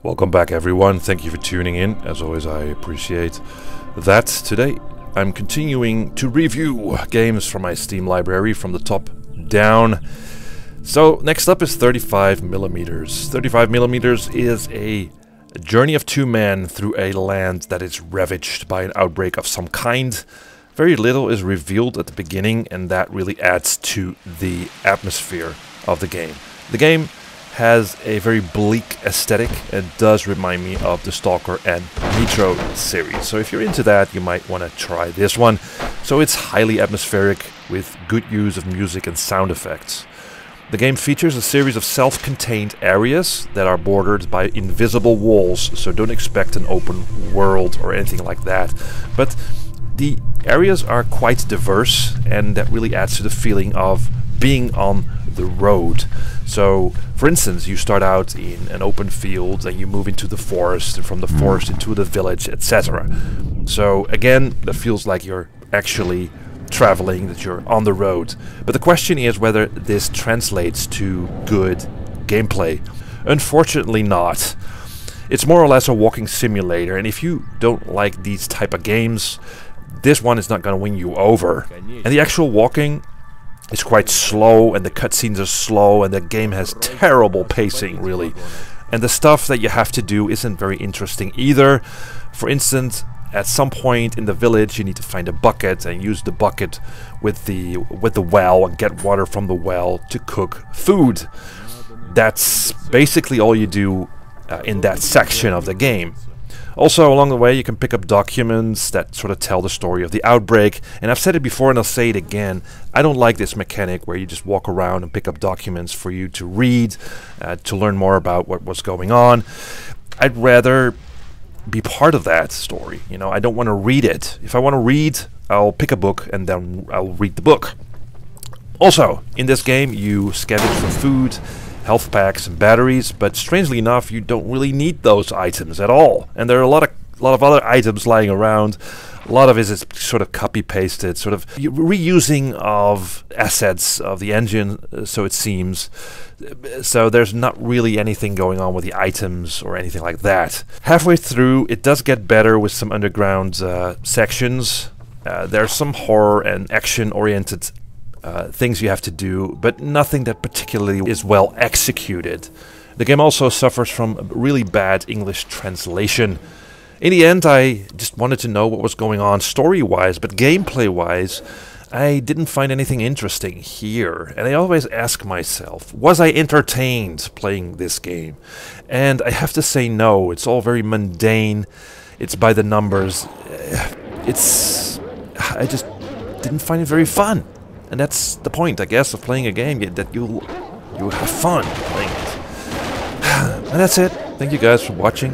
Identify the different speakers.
Speaker 1: Welcome back everyone, thank you for tuning in. As always, I appreciate that. Today I'm continuing to review games from my Steam library from the top down. So next up is 35mm. 35mm is a journey of two men through a land that is ravaged by an outbreak of some kind. Very little is revealed at the beginning, and that really adds to the atmosphere of the game. The game has a very bleak aesthetic and does remind me of the Stalker and Metro series. So if you're into that, you might want to try this one. So it's highly atmospheric with good use of music and sound effects. The game features a series of self-contained areas that are bordered by invisible walls, so don't expect an open world or anything like that. But the areas are quite diverse, and that really adds to the feeling of being on the road. So, for instance, you start out in an open field and you move into the forest, and from the forest into the village, etc. So again, that feels like you're actually traveling, that you're on the road. But the question is whether this translates to good gameplay. Unfortunately not. It's more or less a walking simulator, and if you don't like these type of games, this one is not going to win you over. And the actual walking is quite slow, and the cutscenes are slow, and the game has terrible pacing, really. And the stuff that you have to do isn't very interesting either. For instance, at some point in the village you need to find a bucket and use the bucket with the well and get water from the well to cook food. That's basically all you do in that section of the game. Also, along the way, you can pick up documents that sort of tell the story of the outbreak. And I've said it before and I'll say it again. I don't like this mechanic where you just walk around and pick up documents for you to read, to learn more about what was going on. I'd rather be part of that story. You know, I don't want to read it. If I want to read, I'll pick a book and then I'll read the book. Also, in this game, you scavenge for food, health packs and batteries, but strangely enough you don't really need those items at all, and there are a lot of other items lying around. A lot of it is sort of copy pasted, sort of reusing of assets of the engine, so it seems. So there's not really anything going on with the items or anything like that. Halfway through it does get better with some underground sections. There's some horror and action oriented things you have to do, but nothing that particularly is well executed. The game also suffers from really bad English translation. In the end, I just wanted to know what was going on story-wise, but gameplay-wise, I didn't find anything interesting here. And I always ask myself, was I entertained playing this game? And I have to say no, it's all very mundane, it's by the numbers. I just didn't find it very fun. And that's the point, I guess, of playing a game, that you have fun playing it. And that's it. Thank you guys for watching.